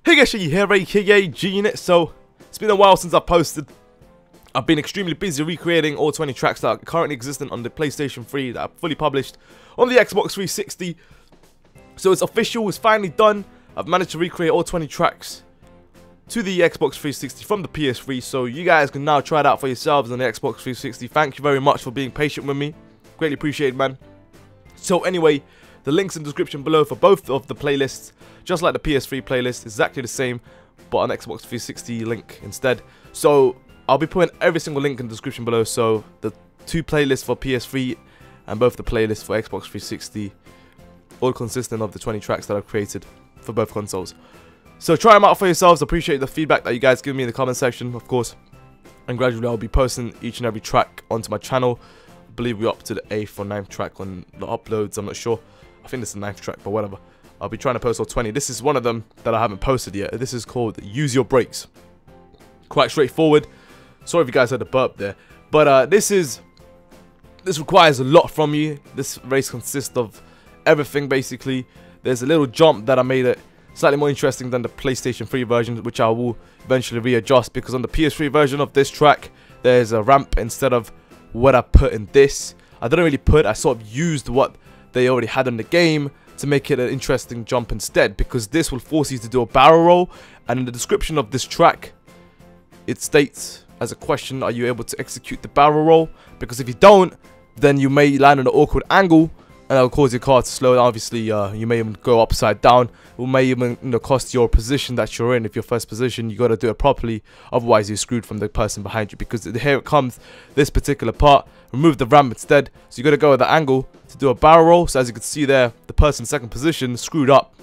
Hey guys, Shaggy here, aka G-Unit. So, it's been a while since I posted. I've been extremely busy recreating all 20 tracks that are currently existent on the PlayStation 3 that are fully published on the Xbox 360. So it's official, it's finally done. I've managed to recreate all 20 tracks to the Xbox 360 from the PS3. So you guys can now try it out for yourselves on the Xbox 360. Thank you very much for being patient with me. Greatly appreciated, man. So anyway, the links in the description below for both of the playlists. Just like the PS3 playlist, exactly the same, but on Xbox 360 link instead. So I'll be putting every single link in the description below. So the two playlists for PS3 and both the playlists for Xbox 360, all consistent of the 20 tracks that I've created for both consoles. So try them out for yourselves. Appreciate the feedback that you guys give me in the comment section, of course. And gradually I'll be posting each and every track onto my channel. I believe we're up to the 8th or 9th track on the uploads. I'm not sure. I think it's the 9th track, but whatever. I'll be trying to post all 20. This is one of them that I haven't posted yet. This is called Use Your Brakes. Quite straightforward. Sorry if you guys had a burp there. But this requires a lot from you. This race consists of everything basically. There's a little jump that I made it slightly more interesting than the PlayStation 3 version, which I will eventually readjust, because on the PS3 version of this track, there's a ramp instead of what I put in this. I didn't really put, I sort of used what they already had in the game to make it an interesting jump instead, because this will force you to do a barrel roll. And in the description of this track, it states as a question, are you able to execute the barrel roll? Because if you don't, then you may land on an awkward angle and that'll cause your car to slow down. Obviously, you may even go upside down. It may even cost your position that you're in. If you're first position, you got to do it properly, otherwise you're screwed from the person behind you. Because here it comes, this particular part, remove the ramp instead. So you got to go at the angle to do a barrel roll. So as you can see there, the person in second position screwed up,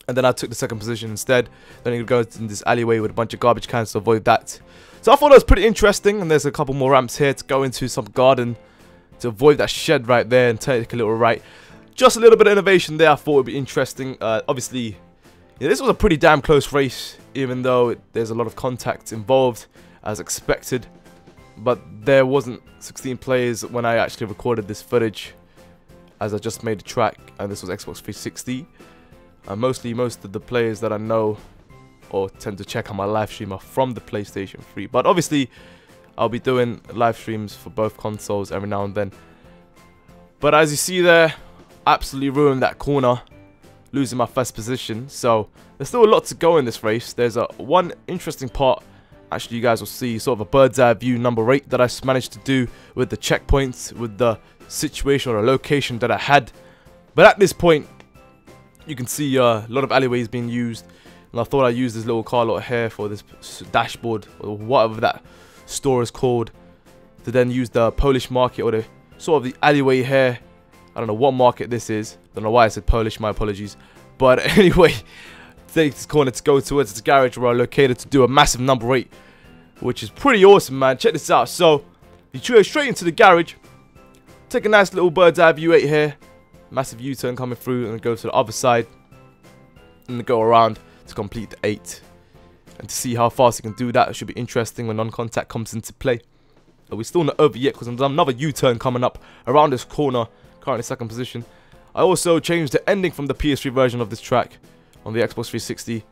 and then I took the second position instead. Then you go in this alleyway with a bunch of garbage cans to avoid that. So I thought that was pretty interesting, and there's a couple more ramps here to go into some garden to avoid that shed right there and take a little right. Just a little bit of innovation there I thought would be interesting. Obviously, yeah, this was a pretty damn close race, even though there's a lot of contact involved as expected. But there wasn't 16 players when I actually recorded this footage, as I just made the track, and this was Xbox 360. Most of the players that I know or tend to check on my live stream are from the PlayStation 3. But obviously, I'll be doing live streams for both consoles every now and then. But as you see there, absolutely ruined that corner, losing my first position. So there's still a lot to go in this race. There's one interesting part, actually you guys will see, sort of a bird's eye view number 8 that I managed to do with the checkpoints, with the situation or a location that I had. But at this point, you can see a lot of alleyways being used. And I thought I'd use this little car lot here for this dashboard, or whatever that store is called, to then use the Polish market, or the sort of the alleyway here. I don't know what market this is. Don't know why I said Polish, my apologies. But anyway, take this corner to go towards this garage where I located to do a massive number 8, which is pretty awesome, man. Check this out. So you go straight into the garage, take a nice little bird's eye view 8 here, massive U-turn coming through, and go to the other side and go around to complete the 8. And to see how fast you can do that, it should be interesting when non-contact comes into play. But we're still not over yet, because there's another U-turn coming up around this corner, currently second position. I also changed the ending from the PS3 version of this track on the Xbox 360,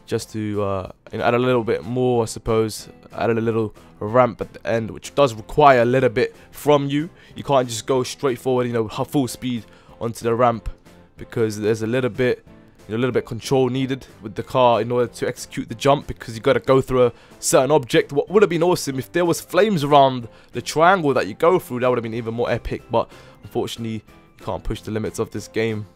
just to add a little bit more, I suppose. Added a little ramp at the end, which does require a little bit from you. You can't just go straight forward, full speed onto the ramp, because there's a little bit control needed with the car in order to execute the jump, because you got to go through a certain object. What would have been awesome if there was flames around the triangle that you go through, that would have been even more epic, but unfortunately you can't push the limits of this game.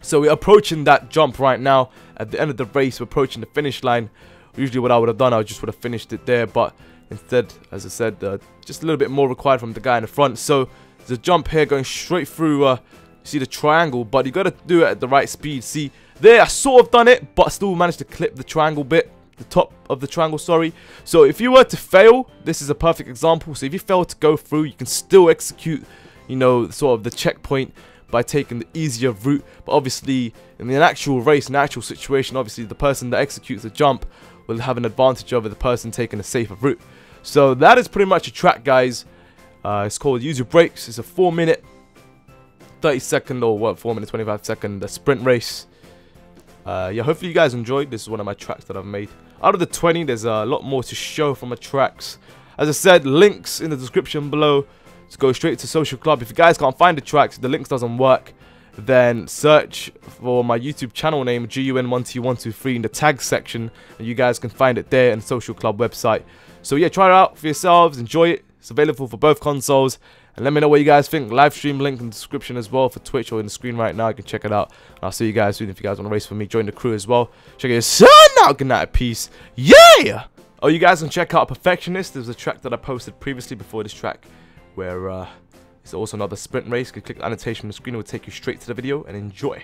So we're approaching that jump right now. At the end of the race, we're approaching the finish line. Usually what I would have done, I just would have finished it there, but instead, as I said, just a little bit more required from the guy in the front. So there's a jump here going straight through see the triangle, but you got to do it at the right speed. See there, I sort of done it, but still managed to clip the triangle bit, the top of the triangle, sorry. So if you were to fail, this is a perfect example. So if you fail to go through, you can still execute sort of the checkpoint by taking the easier route. But obviously in an actual race, in an actual situation, obviously the person that executes the jump will have an advantage over the person taking a safer route. So that is pretty much a track, guys. It's called Use Your Brakes. It's a 4-minute 30-second or what, 4 minute 25-second sprint race. Yeah, hopefully you guys enjoyed. This is one of my tracks that I've made. Out of the 20, there's a lot more to show from my tracks. As I said, links in the description below. Just go straight to Social Club. If you guys can't find the tracks, if the links doesn't work, then search for my YouTube channel name, GUN12123, in the tags section, and you guys can find it there in the Social Club website. So yeah, try it out for yourselves, enjoy it. It's available for both consoles, and let me know what you guys think. Live stream link in the description as well for Twitch, or in the screen right now. You can check it out. And I'll see you guys soon. If you guys want to race for me, join the crew as well. Check your son out. Good night, peace. Yeah! Oh, you guys can check out Perfectionist. There's a track that I posted previously before this track, where it's also another sprint race. You can click the annotation on the screen, it will take you straight to the video, and enjoy.